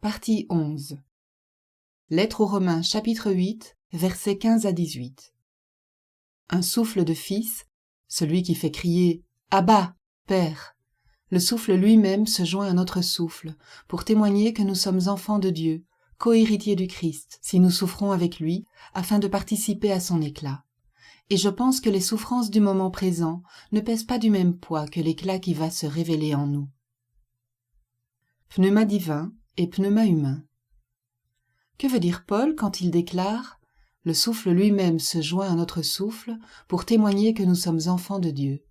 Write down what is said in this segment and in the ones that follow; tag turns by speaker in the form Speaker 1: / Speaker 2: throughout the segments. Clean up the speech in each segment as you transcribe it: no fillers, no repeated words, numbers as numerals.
Speaker 1: Partie 11. Lettre aux Romains chapitre 8, versets 15 à 18. Un souffle de Fils, celui qui fait crier « Abba, Père !» Le souffle lui-même se joint à notre souffle pour témoigner que nous sommes enfants de Dieu, co-héritiers du Christ, si nous souffrons avec lui, afin de participer à son éclat. Et je pense que les souffrances du moment présent ne pèsent pas du même poids que l'éclat qui va se révéler en nous. Pneuma divin et pneuma humain. Que veut dire Paul quand il déclare « Le souffle lui-même se joint à notre souffle pour témoigner que nous sommes enfants de Dieu ».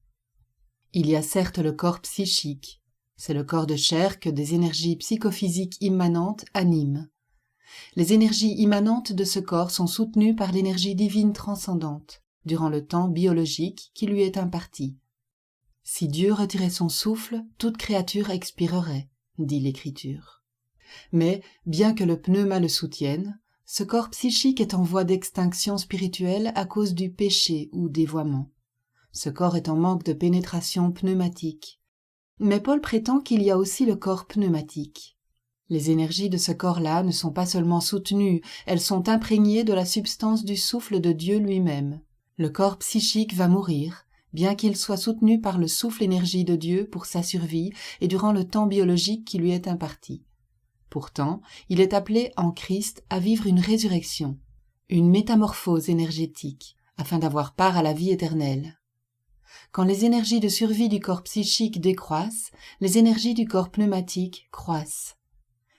Speaker 1: Il y a certes le corps psychique, c'est le corps de chair que des énergies psychophysiques immanentes animent. Les énergies immanentes de ce corps sont soutenues par l'énergie divine transcendante, durant le temps biologique qui lui est imparti. Si Dieu retirait son souffle, toute créature expirerait, dit l'Écriture. Mais, bien que le pneuma le soutienne, ce corps psychique est en voie d'extinction spirituelle à cause du péché ou dévoiement. Ce corps est en manque de pénétration pneumatique. Mais Paul prétend qu'il y a aussi le corps pneumatique. Les énergies de ce corps-là ne sont pas seulement soutenues, elles sont imprégnées de la substance du souffle de Dieu lui-même. Le corps psychique va mourir, bien qu'il soit soutenu par le souffle-énergie de Dieu pour sa survie et durant le temps biologique qui lui est imparti. Pourtant, il est appelé en Christ à vivre une résurrection, une métamorphose énergétique, afin d'avoir part à la vie éternelle. Quand les énergies de survie du corps psychique décroissent, les énergies du corps pneumatique croissent.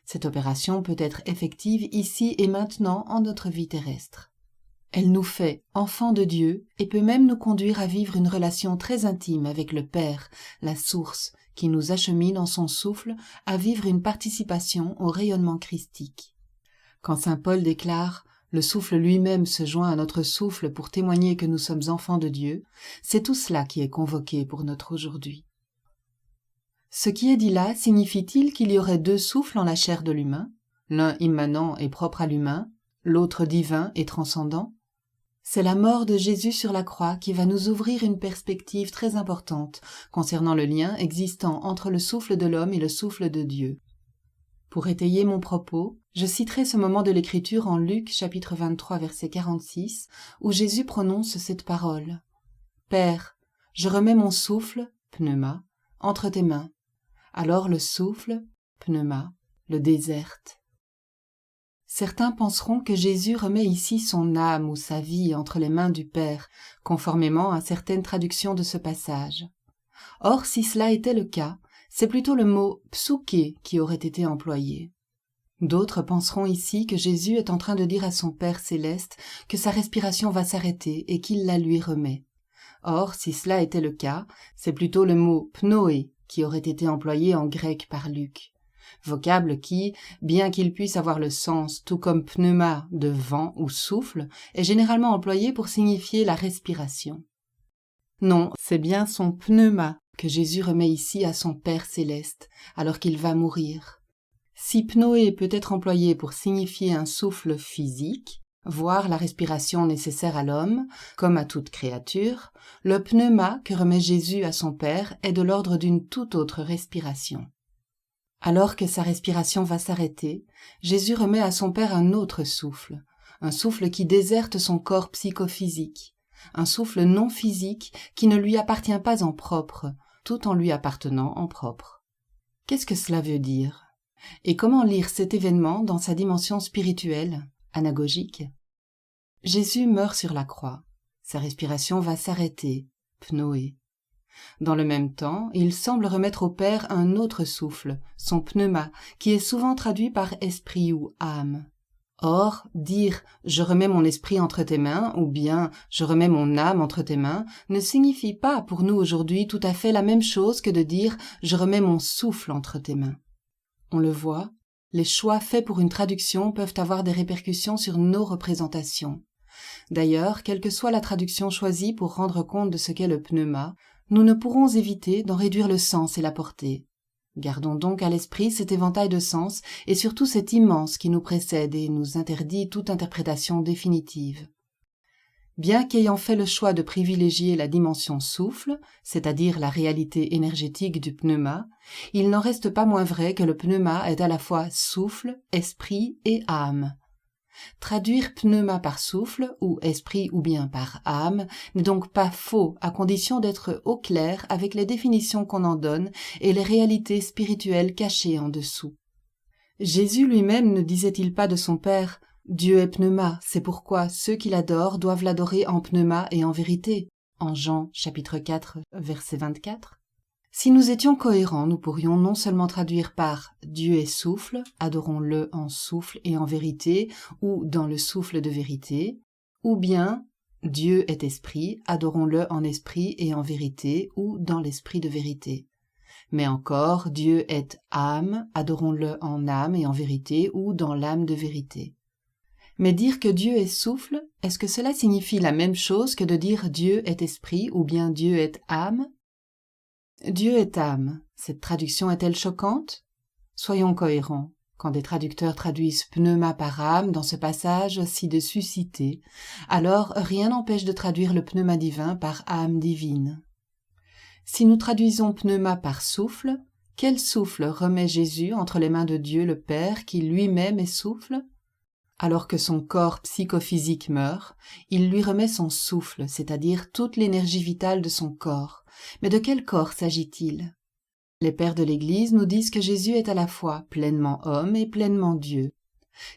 Speaker 1: Cette opération peut être effective ici et maintenant en notre vie terrestre. Elle nous fait enfants de Dieu et peut même nous conduire à vivre une relation très intime avec le Père, la source, qui nous achemine en son souffle à vivre une participation au rayonnement christique. Quand saint Paul déclare « Le souffle lui-même se joint à notre souffle pour témoigner que nous sommes enfants de Dieu », c'est tout cela qui est convoqué pour notre aujourd'hui. Ce qui est dit là signifie-t-il qu'il y aurait deux souffles en la chair de l'humain, l'un immanent et propre à l'humain, l'autre divin et transcendant? C'est la mort de Jésus sur la croix qui va nous ouvrir une perspective très importante concernant le lien existant entre le souffle de l'homme et le souffle de Dieu. Pour étayer mon propos, je citerai ce moment de l'Écriture en Luc chapitre 23 verset 46 où Jésus prononce cette parole. « Père, je remets mon souffle, pneuma, entre tes mains. » Alors le souffle, pneuma, le déserte. Certains penseront que Jésus remet ici son âme ou sa vie entre les mains du Père, conformément à certaines traductions de ce passage. Or, si cela était le cas, c'est plutôt le mot « psuké » qui aurait été employé. D'autres penseront ici que Jésus est en train de dire à son Père céleste que sa respiration va s'arrêter et qu'il la lui remet. Or, si cela était le cas, c'est plutôt le mot « pnoé » qui aurait été employé en grec par Luc. Vocable qui, bien qu'il puisse avoir le sens, tout comme pneuma de vent ou souffle, est généralement employé pour signifier la respiration. Non, c'est bien son pneuma que Jésus remet ici à son Père céleste, alors qu'il va mourir. Si pnoé peut être employé pour signifier un souffle physique, voire la respiration nécessaire à l'homme, comme à toute créature, le pneuma que remet Jésus à son Père est de l'ordre d'une toute autre respiration. Alors que sa respiration va s'arrêter, Jésus remet à son Père un autre souffle, un souffle qui déserte son corps psychophysique, un souffle non physique qui ne lui appartient pas en propre, tout en lui appartenant en propre. Qu'est-ce que cela veut dire? Et comment lire cet événement dans sa dimension spirituelle, anagogique? Jésus meurt sur la croix, sa respiration va s'arrêter, pnoé. Dans le même temps, il semble remettre au Père un autre souffle, son pneuma, qui est souvent traduit par esprit ou âme. Or, dire « je remets mon esprit entre tes mains » ou bien « je remets mon âme entre tes mains » ne signifie pas pour nous aujourd'hui tout à fait la même chose que de dire « je remets mon souffle entre tes mains ». On le voit, les choix faits pour une traduction peuvent avoir des répercussions sur nos représentations. D'ailleurs, quelle que soit la traduction choisie pour rendre compte de ce qu'est le pneuma, nous ne pourrons éviter d'en réduire le sens et la portée. Gardons donc à l'esprit cet éventail de sens et surtout cet immense qui nous précède et nous interdit toute interprétation définitive. Bien qu'ayant fait le choix de privilégier la dimension souffle, c'est-à-dire la réalité énergétique du pneuma, il n'en reste pas moins vrai que le pneuma est à la fois souffle, esprit et âme. Traduire pneuma par souffle, ou esprit ou bien par âme, n'est donc pas faux à condition d'être au clair avec les définitions qu'on en donne et les réalités spirituelles cachées en dessous. Jésus lui-même ne disait-il pas de son Père « Dieu est pneuma, c'est pourquoi ceux qui l'adorent doivent l'adorer en pneuma et en vérité » en Jean chapitre 4, verset 24. Si nous étions cohérents, nous pourrions non seulement traduire par « Dieu est souffle, adorons-le en souffle et en vérité » ou « dans le souffle de vérité » ou bien « Dieu est esprit, adorons-le en esprit et en vérité » ou « dans l'esprit de vérité ». Mais encore, Dieu est âme, adorons-le en âme et en vérité ou dans l'âme de vérité. Mais dire que Dieu est souffle, est-ce que cela signifie la même chose que de dire Dieu est esprit ou bien Dieu est âme? Dieu est âme. Cette traduction est-elle choquante? Soyons cohérents. Quand des traducteurs traduisent pneuma par âme dans ce passage ci-dessus cité, alors rien n'empêche de traduire le pneuma divin par âme divine. Si nous traduisons pneuma par souffle, quel souffle remet Jésus entre les mains de Dieu le Père qui lui-même est souffle? Alors que son corps psychophysique meurt, il lui remet son souffle, c'est-à-dire toute l'énergie vitale de son corps. Mais de quel corps s'agit-il? Les pères de l'Église nous disent que Jésus est à la fois pleinement homme et pleinement Dieu.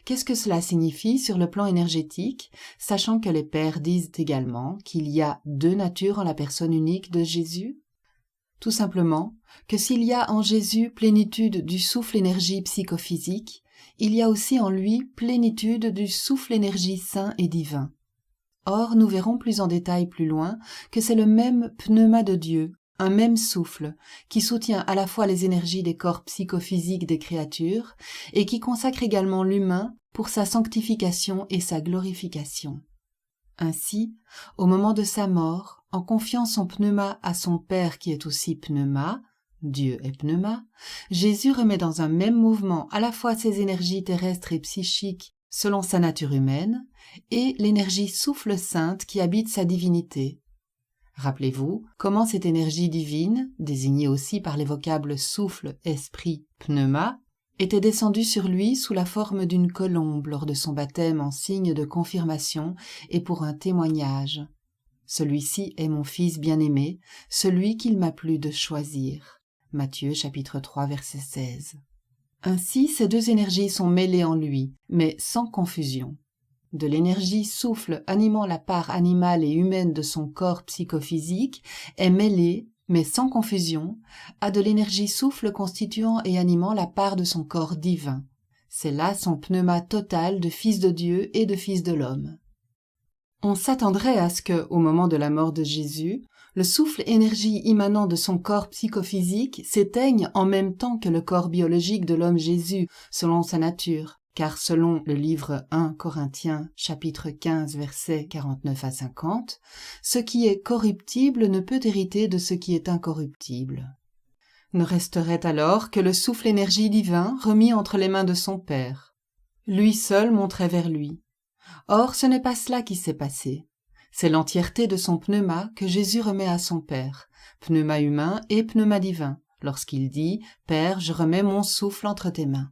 Speaker 1: Qu'est-ce que cela signifie sur le plan énergétique, sachant que les pères disent également qu'il y a deux natures en la personne unique de Jésus? Tout simplement que s'il y a en Jésus plénitude du souffle-énergie psychophysique, il y a aussi en lui plénitude du souffle-énergie saint et divin. Or, nous verrons plus en détail plus loin que c'est le même pneuma de Dieu, un même souffle, qui soutient à la fois les énergies des corps psychophysiques des créatures et qui consacre également l'humain pour sa sanctification et sa glorification. Ainsi, au moment de sa mort, en confiant son pneuma à son Père qui est aussi pneuma, Dieu est pneuma, Jésus remet dans un même mouvement à la fois ses énergies terrestres et psychiques selon sa nature humaine et l'énergie souffle sainte qui habite sa divinité. Rappelez-vous comment cette énergie divine, désignée aussi par les vocables souffle, esprit, pneuma, était descendue sur lui sous la forme d'une colombe lors de son baptême en signe de confirmation et pour un témoignage. Celui-ci est mon fils bien-aimé, celui qu'il m'a plu de choisir. Matthieu chapitre 3 verset 16. Ainsi, ces deux énergies sont mêlées en lui, mais sans confusion. De l'énergie souffle animant la part animale et humaine de son corps psychophysique est mêlée, mais sans confusion, à de l'énergie souffle constituant et animant la part de son corps divin. C'est là son pneuma total de fils de Dieu et de fils de l'homme. On s'attendrait à ce que, au moment de la mort de Jésus, le souffle énergie immanent de son corps psychophysique s'éteigne en même temps que le corps biologique de l'homme Jésus, selon sa nature, car selon le livre 1 Corinthiens, chapitre 15, versets 49 à 50, ce qui est corruptible ne peut hériter de ce qui est incorruptible. Ne resterait alors que le souffle énergie divin remis entre les mains de son Père. Lui seul monterait vers lui. Or, ce n'est pas cela qui s'est passé. C'est l'entièreté de son pneuma que Jésus remet à son Père, pneuma humain et pneuma divin, lorsqu'il dit « Père, je remets mon souffle entre tes mains ».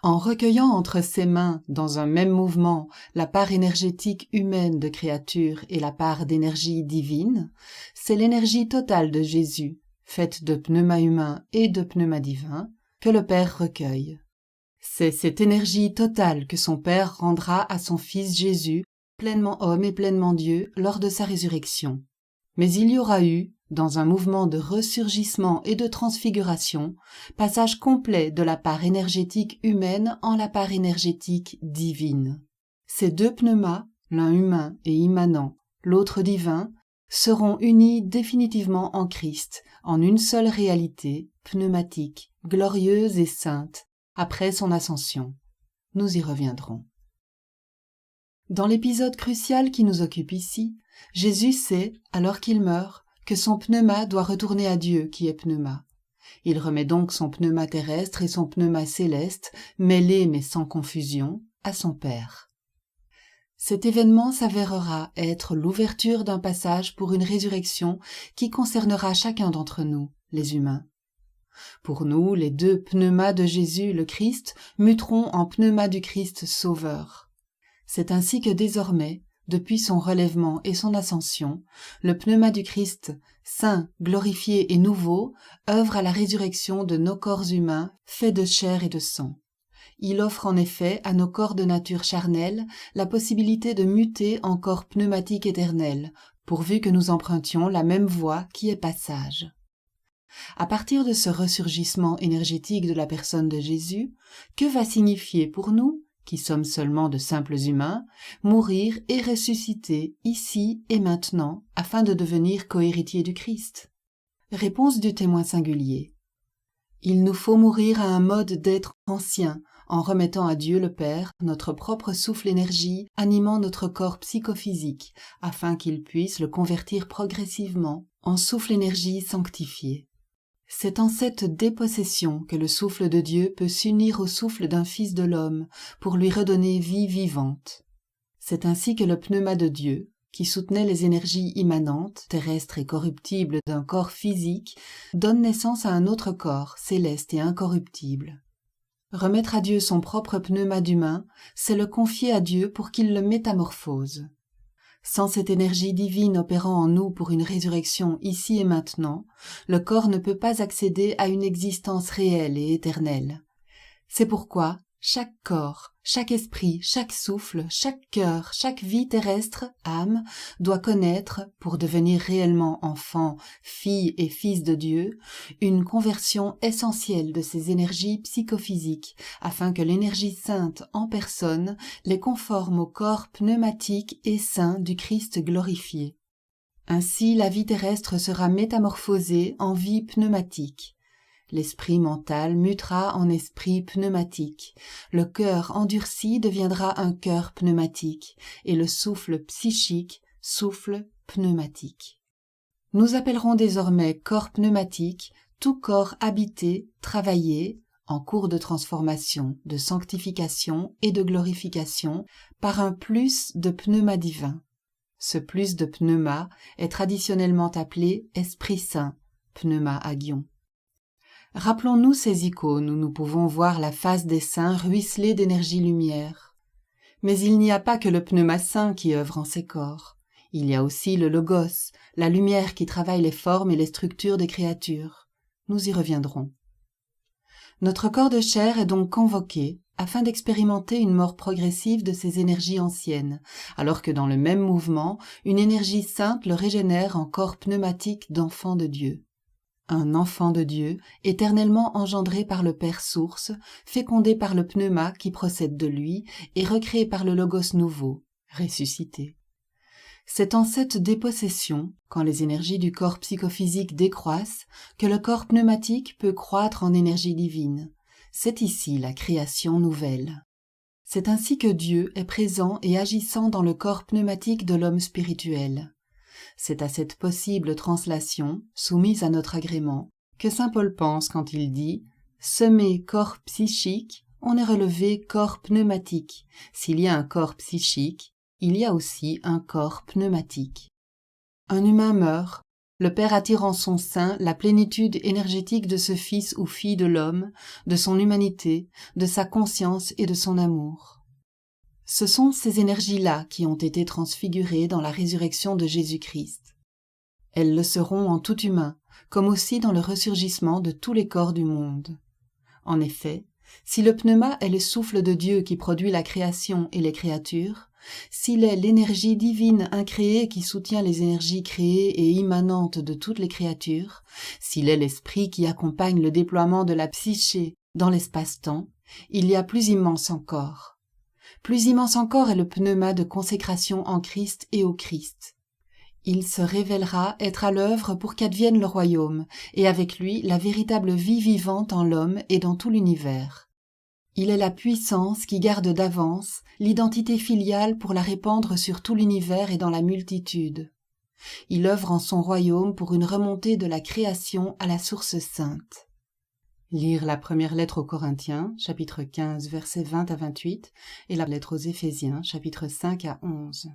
Speaker 1: En recueillant entre ses mains, dans un même mouvement, la part énergétique humaine de créature et la part d'énergie divine, c'est l'énergie totale de Jésus, faite de pneuma humain et de pneuma divin, que le Père recueille. C'est cette énergie totale que son Père rendra à son Fils Jésus, pleinement homme et pleinement Dieu, lors de sa résurrection. Mais il y aura eu, dans un mouvement de ressurgissement et de transfiguration, passage complet de la part énergétique humaine en la part énergétique divine. Ces deux pneumas, l'un humain et immanent, l'autre divin, seront unis définitivement en Christ, en une seule réalité, pneumatique, glorieuse et sainte, après son ascension. Nous y reviendrons. Dans l'épisode crucial qui nous occupe ici, Jésus sait, alors qu'il meurt, que son pneuma doit retourner à Dieu qui est pneuma. Il remet donc son pneuma terrestre et son pneuma céleste, mêlés mais sans confusion, à son Père. Cet événement s'avérera être l'ouverture d'un passage pour une résurrection qui concernera chacun d'entre nous, les humains. Pour nous, les deux pneumas de Jésus le Christ muteront en pneuma du Christ Sauveur. C'est ainsi que désormais, depuis son relèvement et son ascension, le pneuma du Christ, saint, glorifié et nouveau, œuvre à la résurrection de nos corps humains faits de chair et de sang. Il offre en effet à nos corps de nature charnelle la possibilité de muter en corps pneumatique éternel, pourvu que nous empruntions la même voie qui est passage. À partir de ce ressurgissement énergétique de la personne de Jésus, que va signifier pour nous, qui sommes seulement de simples humains, mourir et ressusciter ici et maintenant afin de devenir cohéritiers du Christ? Réponse du témoin singulier. Il nous faut mourir à un mode d'être ancien, en remettant à Dieu le Père notre propre souffle-énergie animant notre corps psychophysique, afin qu'il puisse le convertir progressivement en souffle-énergie sanctifié. C'est en cette dépossession que le souffle de Dieu peut s'unir au souffle d'un Fils de l'homme pour lui redonner vie vivante. C'est ainsi que le pneuma de Dieu, qui soutenait les énergies immanentes, terrestres et corruptibles d'un corps physique, donne naissance à un autre corps, céleste et incorruptible. Remettre à Dieu son propre pneuma d'humain, c'est le confier à Dieu pour qu'il le métamorphose. Sans cette énergie divine opérant en nous pour une résurrection ici et maintenant, le corps ne peut pas accéder à une existence réelle et éternelle. C'est pourquoi chaque corps, chaque esprit, chaque souffle, chaque cœur, chaque vie terrestre, âme, doit connaître, pour devenir réellement enfant, fille et fils de Dieu, une conversion essentielle de ces énergies psychophysiques, afin que l'énergie sainte en personne les conforme au corps pneumatique et saint du Christ glorifié. Ainsi, la vie terrestre sera métamorphosée en vie pneumatique. L'esprit mental mutera en esprit pneumatique, le cœur endurci deviendra un cœur pneumatique, et le souffle psychique, souffle pneumatique. Nous appellerons désormais corps pneumatique tout corps habité, travaillé, en cours de transformation, de sanctification et de glorification, par un plus de pneuma divin. Ce plus de pneuma est traditionnellement appelé Esprit Saint, pneuma agion. Rappelons-nous ces icônes où nous pouvons voir la face des saints ruisseler d'énergie-lumière. Mais il n'y a pas que le pneuma saint qui œuvre en ces corps. Il y a aussi le logos, la lumière qui travaille les formes et les structures des créatures. Nous y reviendrons. Notre corps de chair est donc convoqué afin d'expérimenter une mort progressive de ces énergies anciennes, alors que dans le même mouvement, une énergie sainte le régénère en corps pneumatique d'enfant de Dieu. Un enfant de Dieu, éternellement engendré par le Père Source, fécondé par le pneuma qui procède de lui et recréé par le Logos nouveau, ressuscité. C'est en cette dépossession, quand les énergies du corps psychophysique décroissent, que le corps pneumatique peut croître en énergie divine. C'est ici la création nouvelle. C'est ainsi que Dieu est présent et agissant dans le corps pneumatique de l'homme spirituel. C'est à cette possible translation, soumise à notre agrément, que saint Paul pense quand il dit « Semé corps psychique, on est relevé corps pneumatique. S'il y a un corps psychique, il y a aussi un corps pneumatique. » Un humain meurt, le Père attire en son sein la plénitude énergétique de ce fils ou fille de l'homme, de son humanité, de sa conscience et de son amour. Ce sont ces énergies-là qui ont été transfigurées dans la résurrection de Jésus-Christ. Elles le seront en tout humain, comme aussi dans le ressurgissement de tous les corps du monde. En effet, si le pneuma est le souffle de Dieu qui produit la création et les créatures, s'il est l'énergie divine incréée qui soutient les énergies créées et immanentes de toutes les créatures, s'il est l'esprit qui accompagne le déploiement de la psyché dans l'espace-temps, il y a plus immense encore. Plus immense encore est le pneuma de consécration en Christ et au Christ. Il se révélera être à l'œuvre pour qu'advienne le royaume, et avec lui la véritable vie vivante en l'homme et dans tout l'univers. Il est la puissance qui garde d'avance l'identité filiale pour la répandre sur tout l'univers et dans la multitude. Il œuvre en son royaume pour une remontée de la création à la source sainte. Lire la première lettre aux Corinthiens, chapitre 15, versets 20 à 28, et la lettre aux Éphésiens, chapitre 5 à 11.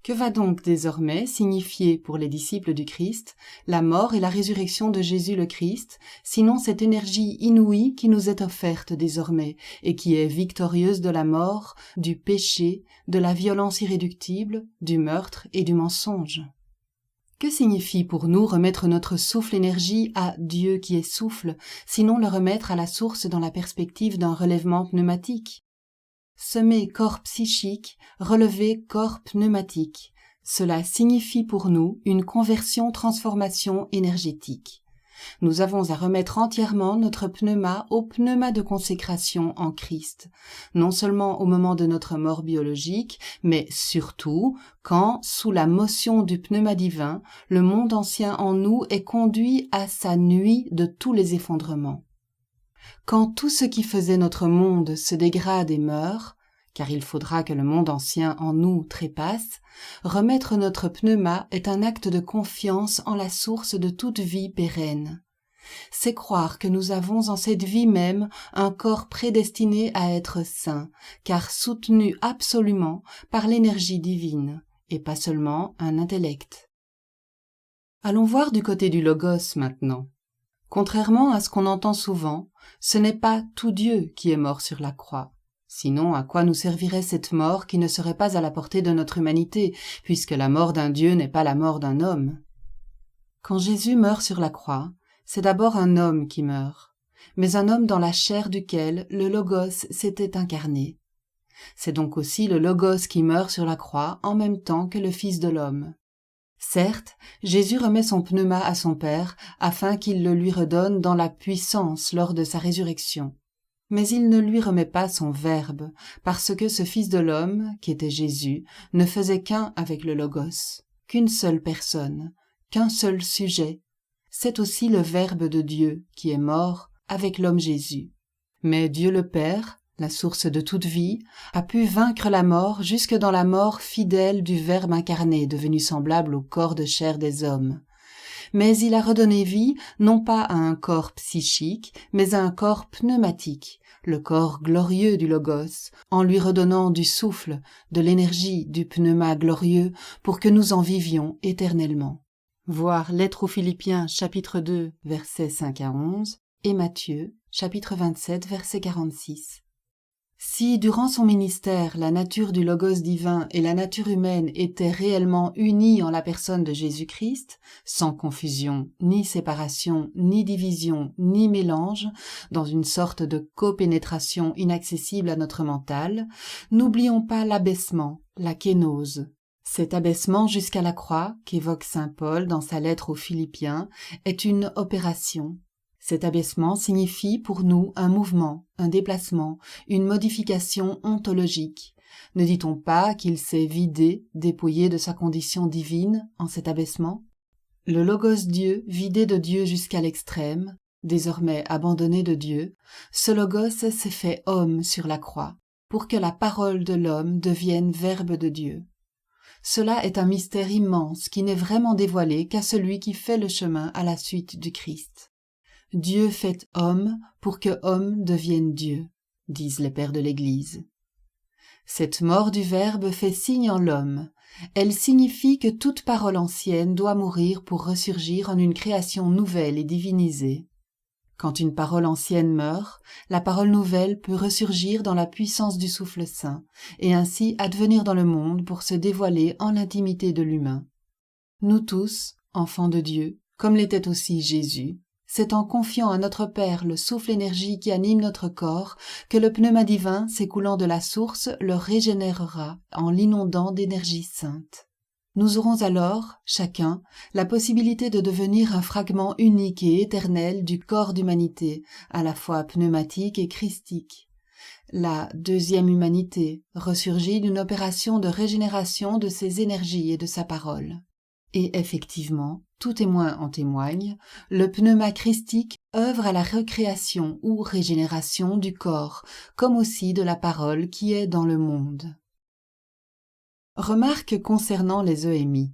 Speaker 1: Que va donc désormais signifier pour les disciples du Christ la mort et la résurrection de Jésus le Christ, sinon cette énergie inouïe qui nous est offerte désormais et qui est victorieuse de la mort, du péché, de la violence irréductible, du meurtre et du mensonge? Que signifie pour nous remettre notre souffle-énergie à Dieu qui est souffle, sinon le remettre à la source dans la perspective d'un relèvement pneumatique? Semer corps psychique, relever corps pneumatique. Cela signifie pour nous une conversion-transformation énergétique. Nous avons à remettre entièrement notre pneuma au pneuma de consécration en Christ, non seulement au moment de notre mort biologique, mais surtout quand, sous la motion du pneuma divin, le monde ancien en nous est conduit à sa nuit de tous les effondrements. Quand tout ce qui faisait notre monde se dégrade et meurt, car il faudra que le monde ancien en nous trépasse, remettre notre pneuma est un acte de confiance en la source de toute vie pérenne. C'est croire que nous avons en cette vie même un corps prédestiné à être saint, car soutenu absolument par l'énergie divine, et pas seulement un intellect. Allons voir du côté du Logos maintenant. Contrairement à ce qu'on entend souvent, ce n'est pas tout Dieu qui est mort sur la croix. Sinon, à quoi nous servirait cette mort qui ne serait pas à la portée de notre humanité, puisque la mort d'un Dieu n'est pas la mort d'un homme? Quand Jésus meurt sur la croix, c'est d'abord un homme qui meurt, mais un homme dans la chair duquel le Logos s'était incarné. C'est donc aussi le Logos qui meurt sur la croix en même temps que le Fils de l'homme. Certes, Jésus remet son pneuma à son Père afin qu'il le lui redonne dans la puissance lors de sa résurrection. Mais il ne lui remet pas son Verbe, parce que ce Fils de l'homme, qui était Jésus, ne faisait qu'un avec le Logos, qu'une seule personne, qu'un seul sujet. C'est aussi le Verbe de Dieu qui est mort avec l'homme Jésus. Mais Dieu le Père, la source de toute vie, a pu vaincre la mort jusque dans la mort fidèle du Verbe incarné devenu semblable au corps de chair des hommes. Mais il a redonné vie non pas à un corps psychique, mais à un corps pneumatique, le corps glorieux du Logos, en lui redonnant du souffle, de l'énergie du pneuma glorieux pour que nous en vivions éternellement. Voir Lettre aux Philippiens, chapitre 2, versets 5 à 11, et Matthieu, chapitre 27, verset 46. Si, durant son ministère, la nature du Logos divin et la nature humaine étaient réellement unies en la personne de Jésus-Christ, sans confusion, ni séparation, ni division, ni mélange, dans une sorte de copénétration inaccessible à notre mental, n'oublions pas l'abaissement, la kénose. Cet abaissement jusqu'à la croix, qu'évoque saint Paul dans sa lettre aux Philippiens, est une opération. Cet abaissement signifie pour nous un mouvement, un déplacement, une modification ontologique. Ne dit-on pas qu'il s'est vidé, dépouillé de sa condition divine en cet abaissement? Le Logos Dieu, vidé de Dieu jusqu'à l'extrême, désormais abandonné de Dieu, ce Logos s'est fait homme sur la croix, pour que la parole de l'homme devienne Verbe de Dieu. Cela est un mystère immense qui n'est vraiment dévoilé qu'à celui qui fait le chemin à la suite du Christ. Dieu fait homme pour que homme devienne Dieu, disent les pères de l'Église. Cette mort du Verbe fait signe en l'homme. Elle signifie que toute parole ancienne doit mourir pour ressurgir en une création nouvelle et divinisée. Quand une parole ancienne meurt, la parole nouvelle peut ressurgir dans la puissance du souffle saint, et ainsi advenir dans le monde pour se dévoiler en l'intimité de l'humain. Nous tous, enfants de Dieu, comme l'était aussi Jésus, c'est en confiant à notre Père le souffle-énergie qui anime notre corps que le pneuma divin, s'écoulant de la source, le régénérera en l'inondant d'énergie sainte. Nous aurons alors, chacun, la possibilité de devenir un fragment unique et éternel du corps d'humanité, à la fois pneumatique et christique. La deuxième humanité ressurgit d'une opération de régénération de ses énergies et de sa parole. Et effectivement, tout témoin en témoigne, le pneuma christique œuvre à la recréation ou régénération du corps, comme aussi de la parole qui est dans le monde. Remarque concernant les EMI.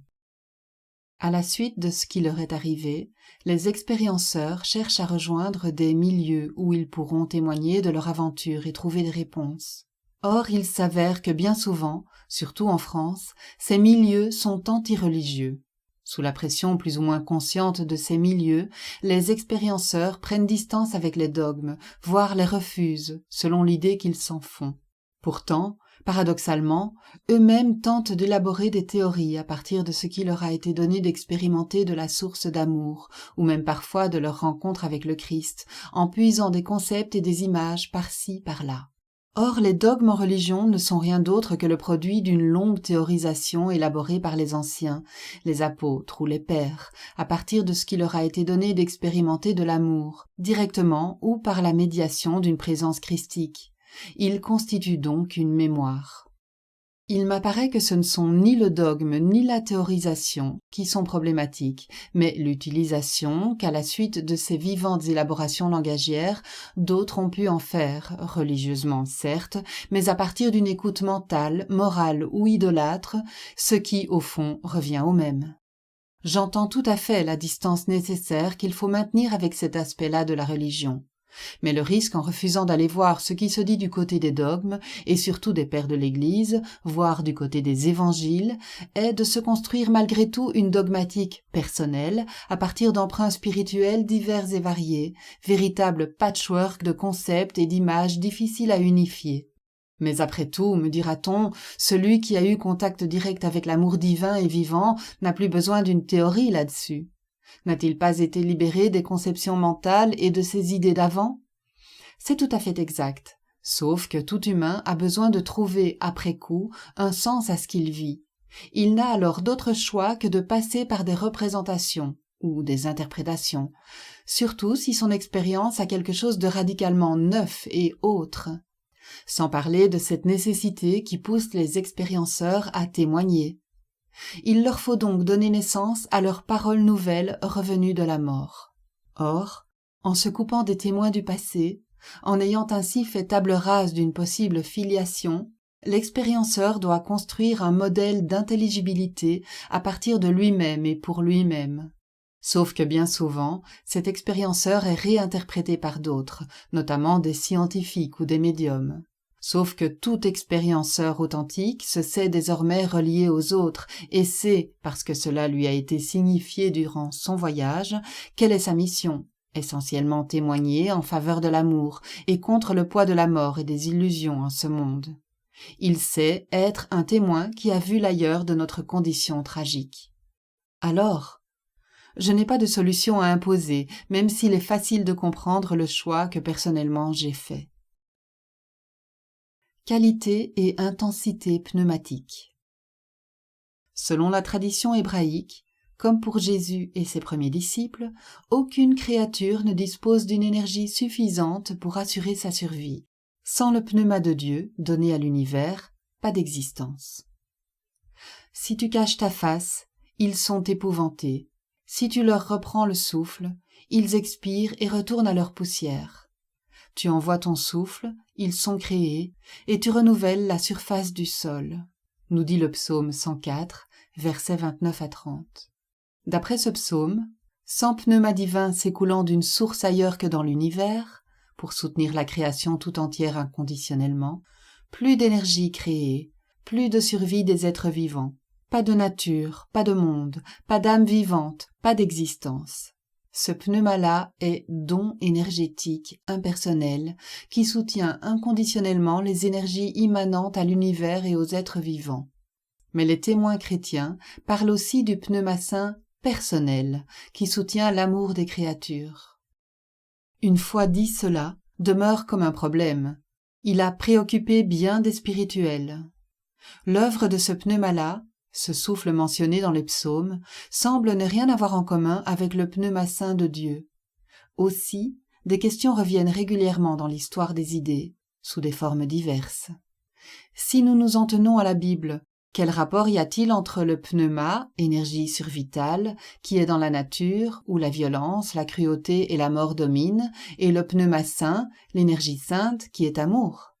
Speaker 1: À la suite de ce qui leur est arrivé, les expérienceurs cherchent à rejoindre des milieux où ils pourront témoigner de leur aventure et trouver des réponses. Or, il s'avère que bien souvent, surtout en France, ces milieux sont anti-religieux. Sous la pression plus ou moins consciente de ces milieux, les expérienceurs prennent distance avec les dogmes, voire les refusent, selon l'idée qu'ils s'en font. Pourtant, paradoxalement, eux-mêmes tentent d'élaborer des théories à partir de ce qui leur a été donné d'expérimenter de la source d'amour, ou même parfois de leur rencontre avec le Christ, en puisant des concepts et des images par-ci, par-là. Or, les dogmes en religion ne sont rien d'autre que le produit d'une longue théorisation élaborée par les anciens, les apôtres ou les pères, à partir de ce qui leur a été donné d'expérimenter de l'amour, directement ou par la médiation d'une présence christique. Ils constituent donc une mémoire. Il m'apparaît que ce ne sont ni le dogme ni la théorisation qui sont problématiques, mais l'utilisation qu'à la suite de ces vivantes élaborations langagières, d'autres ont pu en faire, religieusement certes, mais à partir d'une écoute mentale, morale ou idolâtre, ce qui, au fond, revient au même. J'entends tout à fait la distance nécessaire qu'il faut maintenir avec cet aspect-là de la religion. Mais le risque en refusant d'aller voir ce qui se dit du côté des dogmes, et surtout des pères de l'Église, voire du côté des évangiles, est de se construire malgré tout une dogmatique personnelle à partir d'emprunts spirituels divers et variés, véritable patchwork de concepts et d'images difficiles à unifier. Mais après tout, me dira-t-on, celui qui a eu contact direct avec l'amour divin et vivant n'a plus besoin d'une théorie là-dessus. N'a-t-il pas été libéré des conceptions mentales et de ses idées d'avant? C'est tout à fait exact, sauf que tout humain a besoin de trouver, après coup, un sens à ce qu'il vit. Il n'a alors d'autre choix que de passer par des représentations, ou des interprétations, surtout si son expérience a quelque chose de radicalement neuf et autre. Sans parler de cette nécessité qui pousse les expérienceurs à témoigner. Il leur faut donc donner naissance à leurs paroles nouvelles revenues de la mort. Or, en se coupant des témoins du passé, en ayant ainsi fait table rase d'une possible filiation, l'expérienceur doit construire un modèle d'intelligibilité à partir de lui-même et pour lui-même. Sauf que bien souvent, cet expérienceur est réinterprété par d'autres, notamment des scientifiques ou des médiums. Sauf que tout expérienceur authentique se sait désormais relié aux autres et sait, parce que cela lui a été signifié durant son voyage, quelle est sa mission, essentiellement témoigner en faveur de l'amour et contre le poids de la mort et des illusions en ce monde. Il sait être un témoin qui a vu l'ailleurs de notre condition tragique. Alors, je n'ai pas de solution à imposer, même s'il est facile de comprendre le choix que personnellement j'ai fait. Qualité et intensité pneumatique. Selon la tradition hébraïque, comme pour Jésus et ses premiers disciples, aucune créature ne dispose d'une énergie suffisante pour assurer sa survie. Sans le pneuma de Dieu, donné à l'univers, pas d'existence. Si tu caches ta face, ils sont épouvantés. Si tu leur reprends le souffle, ils expirent et retournent à leur poussière. Tu envoies ton souffle, ils sont créés, et tu renouvelles la surface du sol, nous dit le psaume 104, versets 29 à 30. D'après ce psaume, sans pneuma divin s'écoulant d'une source ailleurs que dans l'univers, pour soutenir la création tout entière inconditionnellement, plus d'énergie créée, plus de survie des êtres vivants, pas de nature, pas de monde, pas d'âme vivante, pas d'existence. Ce pneuma-là est don énergétique impersonnel qui soutient inconditionnellement les énergies immanentes à l'univers et aux êtres vivants. Mais les témoins chrétiens parlent aussi du pneuma saint personnel qui soutient l'amour des créatures. Une fois dit cela, demeure comme un problème. Il a préoccupé bien des spirituels. L'œuvre de ce pneuma-là, ce souffle mentionné dans les psaumes, semble ne rien avoir en commun avec le pneuma saint de Dieu. Aussi, des questions reviennent régulièrement dans l'histoire des idées, sous des formes diverses. Si nous nous en tenons à la Bible, quel rapport y a-t-il entre le pneuma, énergie survitale, qui est dans la nature, où la violence, la cruauté et la mort dominent, et le pneuma saint, l'énergie sainte, qui est amour?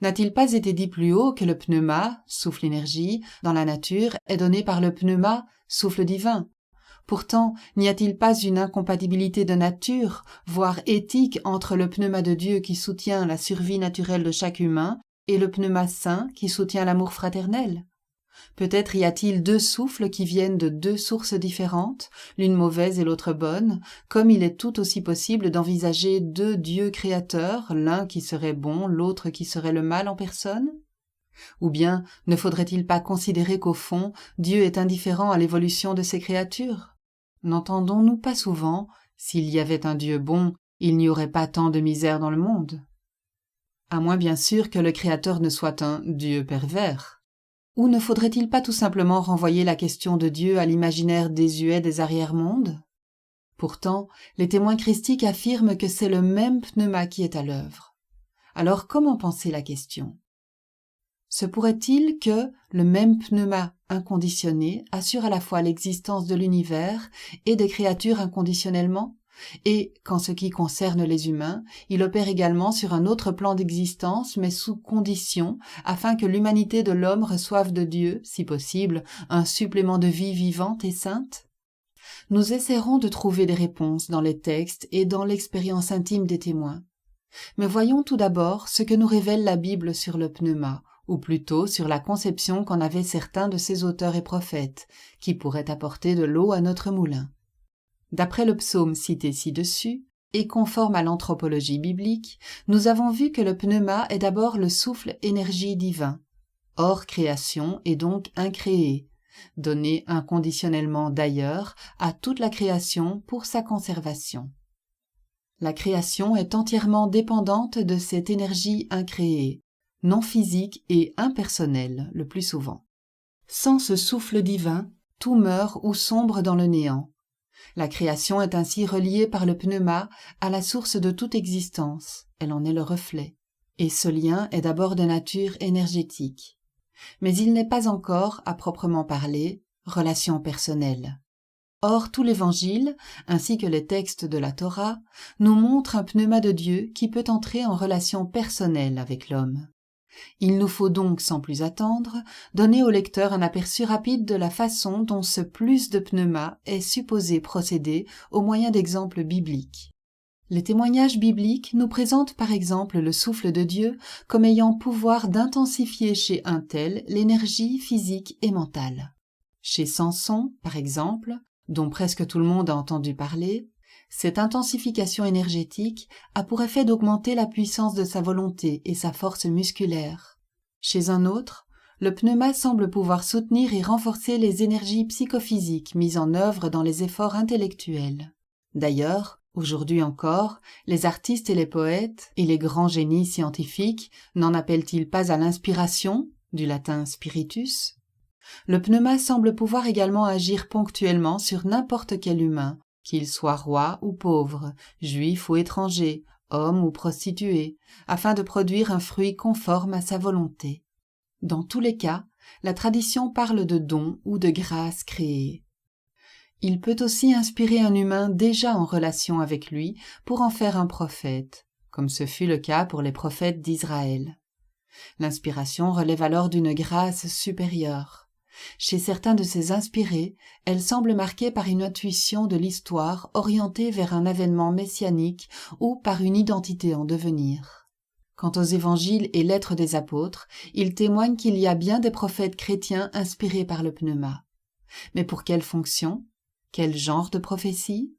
Speaker 1: N'a-t-il pas été dit plus haut que le pneuma, souffle énergie, dans la nature est donné par le pneuma, souffle divin? Pourtant, n'y a-t-il pas une incompatibilité de nature, voire éthique, entre le pneuma de Dieu qui soutient la survie naturelle de chaque humain et le pneuma saint qui soutient l'amour fraternel? Peut-être y a-t-il deux souffles qui viennent de deux sources différentes, l'une mauvaise et l'autre bonne, comme il est tout aussi possible d'envisager deux dieux créateurs, l'un qui serait bon, l'autre qui serait le mal en personne? Ou bien ne faudrait-il pas considérer qu'au fond, Dieu est indifférent à l'évolution de ses créatures? N'entendons-nous pas souvent « s'il y avait un Dieu bon, il n'y aurait pas tant de misère dans le monde » ? À moins bien sûr que le Créateur ne soit un Dieu pervers. Ou ne faudrait-il pas tout simplement renvoyer la question de Dieu à l'imaginaire désuet des arrière-mondes? Pourtant, les témoins christiques affirment que c'est le même pneuma qui est à l'œuvre. Alors comment penser la question? Se pourrait-il que le même pneuma inconditionné assure à la fois l'existence de l'univers et des créatures inconditionnellement, et qu'en ce qui concerne les humains, il opère également sur un autre plan d'existence mais sous condition, afin que l'humanité de l'homme reçoive de Dieu, si possible, un supplément de vie vivante et sainte? Nous essaierons de trouver des réponses dans les textes et dans l'expérience intime des témoins. Mais voyons tout d'abord ce que nous révèle la Bible sur le pneuma, ou plutôt sur la conception qu'en avaient certains de ses auteurs et prophètes, qui pourraient apporter de l'eau à notre moulin. D'après le psaume cité ci-dessus, et conforme à l'anthropologie biblique, nous avons vu que le pneuma est d'abord le souffle énergie divin, hors création et donc incréé, donné inconditionnellement d'ailleurs à toute la création pour sa conservation. La création est entièrement dépendante de cette énergie incréée, non physique et impersonnelle le plus souvent. Sans ce souffle divin, tout meurt ou sombre dans le néant. La création est ainsi reliée par le pneuma à la source de toute existence, elle en est le reflet, et ce lien est d'abord de nature énergétique. Mais il n'est pas encore, à proprement parler, relation personnelle. Or, tout l'Évangile, ainsi que les textes de la Torah, nous montrent un pneuma de Dieu qui peut entrer en relation personnelle avec l'homme. Il nous faut donc, sans plus attendre, donner au lecteur un aperçu rapide de la façon dont ce plus de pneuma est supposé procéder au moyen d'exemples bibliques. Les témoignages bibliques nous présentent par exemple le souffle de Dieu comme ayant pouvoir d'intensifier chez un tel l'énergie physique et mentale. Chez Samson, par exemple, dont presque tout le monde a entendu parler, cette intensification énergétique a pour effet d'augmenter la puissance de sa volonté et sa force musculaire. Chez un autre, le pneuma semble pouvoir soutenir et renforcer les énergies psychophysiques mises en œuvre dans les efforts intellectuels. D'ailleurs, aujourd'hui encore, les artistes et les poètes et les grands génies scientifiques n'en appellent-ils pas à l'inspiration, du latin spiritus? Le pneuma semble pouvoir également agir ponctuellement sur n'importe quel humain, qu'il soit roi ou pauvre, juif ou étranger, homme ou prostitué, afin de produire un fruit conforme à sa volonté. Dans tous les cas, la tradition parle de dons ou de grâces créées. Il peut aussi inspirer un humain déjà en relation avec lui pour en faire un prophète, comme ce fut le cas pour les prophètes d'Israël. L'inspiration relève alors d'une grâce supérieure. Chez certains de ces inspirés, elle semble marquée par une intuition de l'histoire orientée vers un avènement messianique ou par une identité en devenir. Quant aux évangiles et lettres des apôtres, ils témoignent qu'il y a bien des prophètes chrétiens inspirés par le pneuma. Mais pour quelle fonction? Quel genre de prophétie?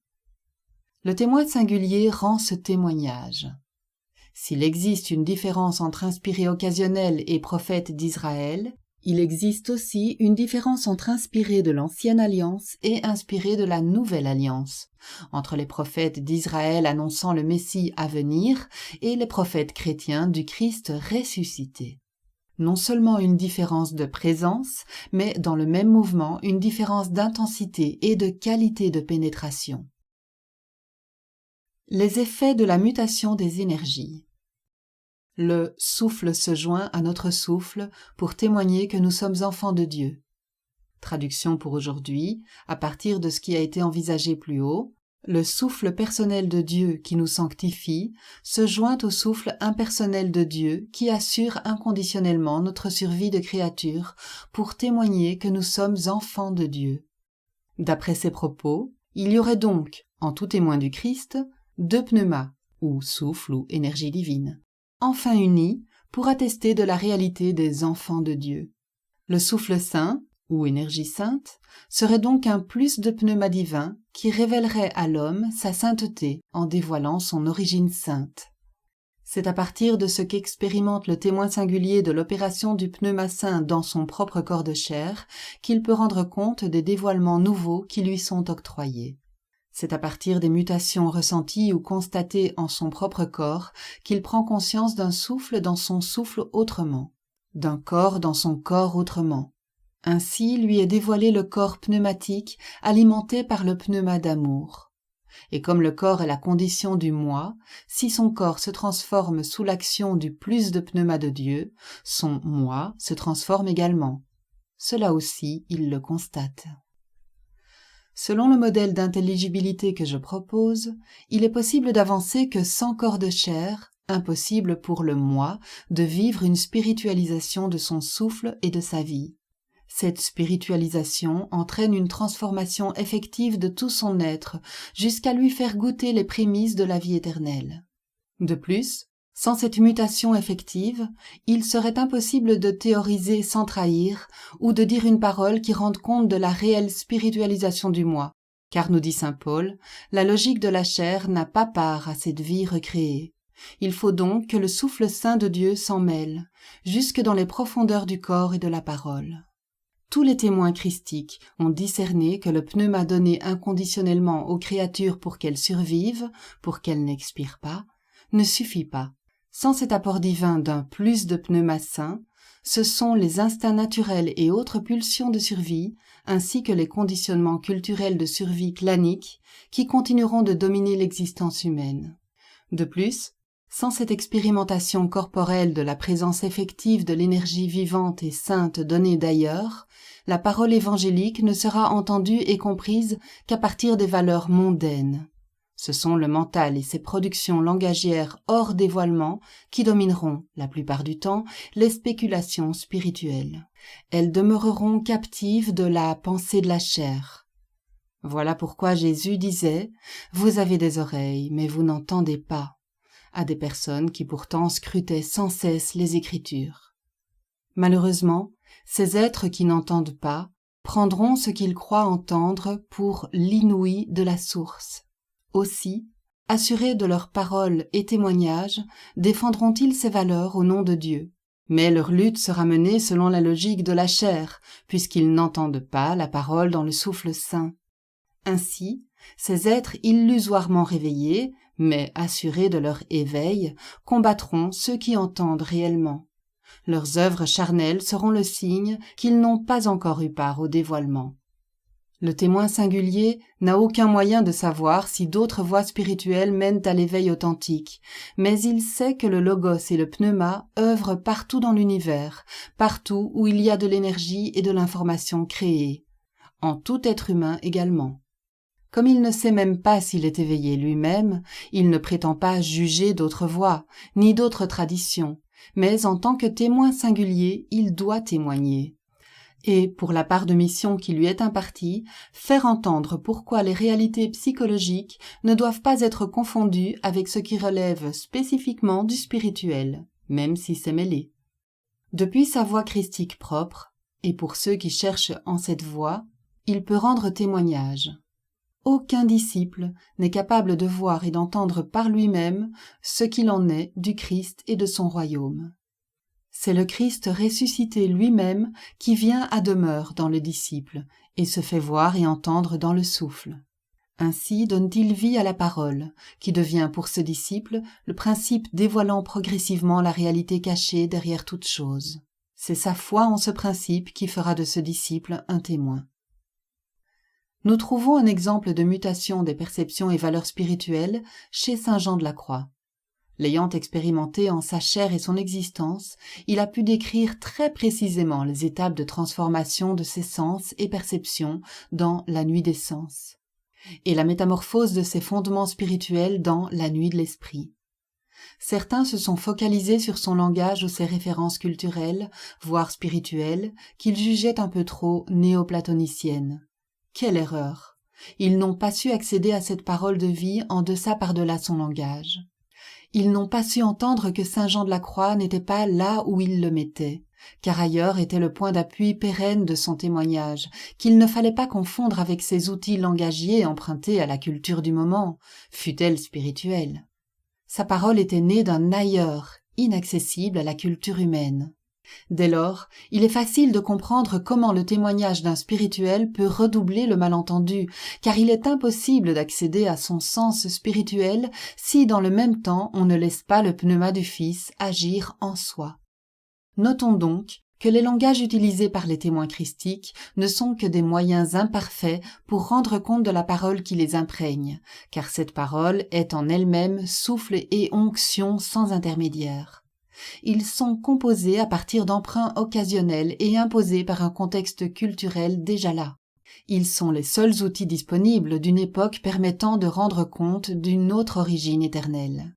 Speaker 1: Le témoin singulier rend ce témoignage. S'il existe une différence entre inspiré occasionnel et prophète d'Israël, il existe aussi une différence entre inspiré de l'Ancienne Alliance et inspiré de la Nouvelle Alliance, entre les prophètes d'Israël annonçant le Messie à venir et les prophètes chrétiens du Christ ressuscité. Non seulement une différence de présence, mais dans le même mouvement une différence d'intensité et de qualité de pénétration. Les effets de la mutation des énergies. Le souffle se joint à notre souffle pour témoigner que nous sommes enfants de Dieu. Traduction pour aujourd'hui, à partir de ce qui a été envisagé plus haut, Le souffle personnel de Dieu qui nous sanctifie se joint au souffle impersonnel de Dieu qui assure inconditionnellement notre survie de créature pour témoigner que nous sommes enfants de Dieu. D'après ces propos, il y aurait donc, en tout témoin du Christ, deux pneumas, ou souffle ou énergie divine, enfin unis pour attester de la réalité des enfants de Dieu. Le souffle saint, ou énergie sainte, serait donc un plus de pneuma divin qui révélerait à l'homme sa sainteté en dévoilant son origine sainte. C'est à partir de ce qu'expérimente le témoin singulier de l'opération du pneuma saint dans son propre corps de chair qu'il peut rendre compte des dévoilements nouveaux qui lui sont octroyés. C'est à partir des mutations ressenties ou constatées en son propre corps qu'il prend conscience d'un souffle dans son souffle autrement, d'un corps dans son corps autrement. Ainsi lui est dévoilé le corps pneumatique alimenté par le pneuma d'amour. Et comme le corps est la condition du moi, si son corps se transforme sous l'action du plus de pneuma de Dieu, son moi se transforme également. Cela aussi, il le constate. Selon le modèle d'intelligibilité que je propose, il est possible d'avancer que sans corps de chair, impossible pour le moi de vivre une spiritualisation de son souffle et de sa vie. Cette spiritualisation entraîne une transformation effective de tout son être jusqu'à lui faire goûter les prémices de la vie éternelle. De plus, sans cette mutation effective, il serait impossible de théoriser sans trahir ou de dire une parole qui rende compte de la réelle spiritualisation du moi, car nous dit saint Paul, la logique de la chair n'a pas part à cette vie recréée. Il faut donc que le souffle saint de Dieu s'en mêle, jusque dans les profondeurs du corps et de la parole. Tous les témoins christiques ont discerné que le pneuma donné inconditionnellement aux créatures pour qu'elles survivent, pour qu'elles n'expirent pas, ne suffit pas. Sans cet apport divin d'un plus de pneuma saint, ce sont les instincts naturels et autres pulsions de survie, ainsi que les conditionnements culturels de survie claniques, qui continueront de dominer l'existence humaine. De plus, sans cette expérimentation corporelle de la présence effective de l'énergie vivante et sainte donnée d'ailleurs, la parole évangélique ne sera entendue et comprise qu'à partir des valeurs mondaines. Ce sont le mental et ses productions langagières hors dévoilement qui domineront, la plupart du temps, les spéculations spirituelles. Elles demeureront captives de la pensée de la chair. Voilà pourquoi Jésus disait « Vous avez des oreilles, mais vous n'entendez pas » à des personnes qui pourtant scrutaient sans cesse les Écritures. Malheureusement, ces êtres qui n'entendent pas prendront ce qu'ils croient entendre pour l'inouï de la source. Aussi, assurés de leurs paroles et témoignages, défendront-ils ces valeurs au nom de Dieu. Mais leur lutte sera menée selon la logique de la chair, puisqu'ils n'entendent pas la parole dans le souffle saint. Ainsi, ces êtres illusoirement réveillés, mais assurés de leur éveil, combattront ceux qui entendent réellement. Leurs œuvres charnelles seront le signe qu'ils n'ont pas encore eu part au dévoilement. Le témoin singulier n'a aucun moyen de savoir si d'autres voies spirituelles mènent à l'éveil authentique, mais il sait que le logos et le pneuma œuvrent partout dans l'univers, partout où il y a de l'énergie et de l'information créée, en tout être humain également. Comme il ne sait même pas s'il est éveillé lui-même, il ne prétend pas juger d'autres voies, ni d'autres traditions, mais en tant que témoin singulier, il doit témoigner. Et, pour la part de mission qui lui est impartie, faire entendre pourquoi les réalités psychologiques ne doivent pas être confondues avec ce qui relève spécifiquement du spirituel, même si c'est mêlé. Depuis sa voie christique propre, et pour ceux qui cherchent en cette voie, il peut rendre témoignage. Aucun disciple n'est capable de voir et d'entendre par lui-même ce qu'il en est du Christ et de son royaume. C'est le Christ ressuscité lui-même qui vient à demeure dans le disciple et se fait voir et entendre dans le souffle. Ainsi donne-t-il vie à la parole, qui devient pour ce disciple le principe dévoilant progressivement la réalité cachée derrière toute chose. C'est sa foi en ce principe qui fera de ce disciple un témoin. Nous trouvons un exemple de mutation des perceptions et valeurs spirituelles chez saint Jean de la Croix. L'ayant expérimenté en sa chair et son existence, il a pu décrire très précisément les étapes de transformation de ses sens et perceptions dans la nuit des sens. et la métamorphose de ses fondements spirituels dans La Nuit de l'Esprit. Certains se sont focalisés sur son langage ou ses références culturelles, voire spirituelles, qu'ils jugeaient un peu trop néoplatoniciennes. Quelle erreur! Ils n'ont pas su accéder à cette parole de vie en deçà par-delà son langage. Ils n'ont pas su entendre que Saint Jean de la Croix n'était pas là où il le mettait, car ailleurs était le point d'appui pérenne de son témoignage, qu'il ne fallait pas confondre avec ces outils langagiers empruntés à la culture du moment, fût-elle spirituelle. Sa parole était née d'un ailleurs, inaccessible à la culture humaine. Dès lors, il est facile de comprendre comment le témoignage d'un spirituel peut redoubler le malentendu, car il est impossible d'accéder à son sens spirituel si dans le même temps on ne laisse pas le pneuma du Fils agir en soi. Notons donc que les langages utilisés par les témoins christiques ne sont que des moyens imparfaits pour rendre compte de la parole qui les imprègne, car cette parole est en elle-même souffle et onction sans intermédiaire. Ils sont composés à partir d'emprunts occasionnels et imposés par un contexte culturel déjà là. Ils sont les seuls outils disponibles d'une époque permettant de rendre compte d'une autre origine éternelle.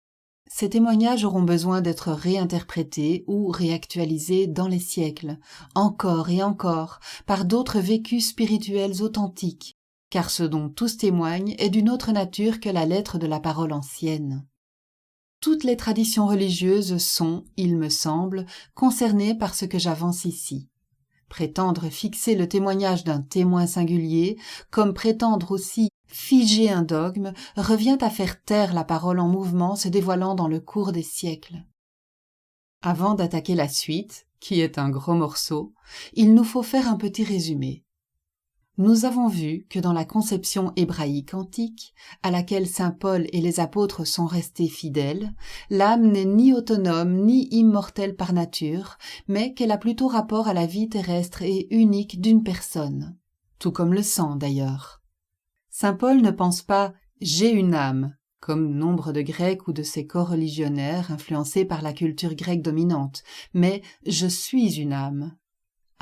Speaker 1: Ces témoignages auront besoin d'être réinterprétés ou réactualisés dans les siècles, encore et encore, par d'autres vécus spirituels authentiques, car ce dont tous témoignent est d'une autre nature que la lettre de la parole ancienne. Toutes les traditions religieuses sont, il me semble, concernées par ce que j'avance ici. Prétendre fixer le témoignage d'un témoin singulier, comme prétendre aussi figer un dogme, revient à faire taire la parole en mouvement se dévoilant dans le cours des siècles. Avant d'attaquer la suite, qui est un gros morceau, il nous faut faire un petit résumé. Nous avons vu que dans la conception hébraïque antique, à laquelle saint Paul et les apôtres sont restés fidèles, l'âme n'est ni autonome ni immortelle par nature, mais qu'elle a plutôt rapport à la vie terrestre et unique d'une personne, tout comme le sang d'ailleurs. Saint Paul ne pense pas « j'ai une âme », comme nombre de Grecs ou de ses coreligionnaires influencés par la culture grecque dominante, mais « je suis une âme ».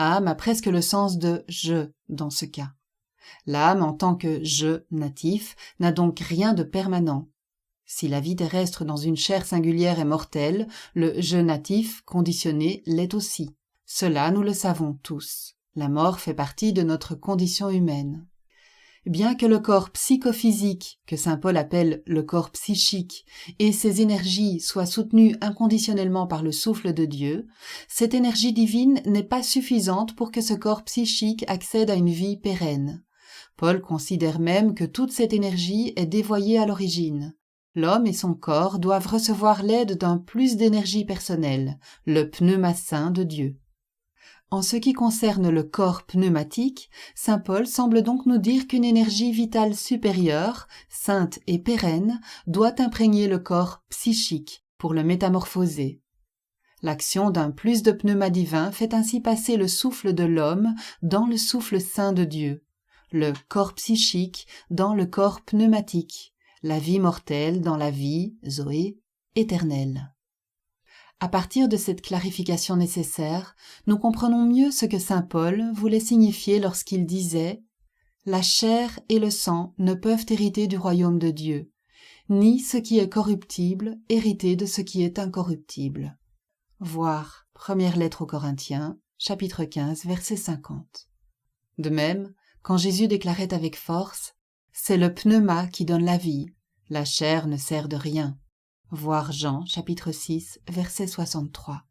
Speaker 1: Âme a presque le sens de « je » dans ce cas. L'âme, en tant que « je » natif, n'a donc rien de permanent. Si la vie terrestre dans une chair singulière est mortelle, le « je » natif, conditionné, l'est aussi. Cela, nous le savons tous. La mort fait partie de notre condition humaine. Bien que le corps psychophysique, que saint Paul appelle le corps psychique, et ses énergies soient soutenues inconditionnellement par le souffle de Dieu, cette énergie divine n'est pas suffisante pour que ce corps psychique accède à une vie pérenne. Paul considère même que toute cette énergie est dévoyée à l'origine. L'homme et son corps doivent recevoir l'aide d'un plus d'énergie personnelle, le pneuma saint de Dieu. En ce qui concerne le corps pneumatique, saint Paul semble donc nous dire qu'une énergie vitale supérieure, sainte et pérenne, doit imprégner le corps psychique pour le métamorphoser. L'action d'un plus de pneuma divin fait ainsi passer le souffle de l'homme dans le souffle saint de Dieu, le corps psychique dans le corps pneumatique, la vie mortelle dans la vie, Zoé, éternelle. À partir de cette clarification nécessaire, nous comprenons mieux ce que saint Paul voulait signifier lorsqu'il disait « La chair et le sang ne peuvent hériter du royaume de Dieu, ni ce qui est corruptible hériter de ce qui est incorruptible. » Voir Première lettre aux Corinthiens, chapitre 15, verset 50. De même, quand Jésus déclarait avec force « C'est le pneuma qui donne la vie, la chair ne sert de rien ». Voir Jean, chapitre 6, verset 63.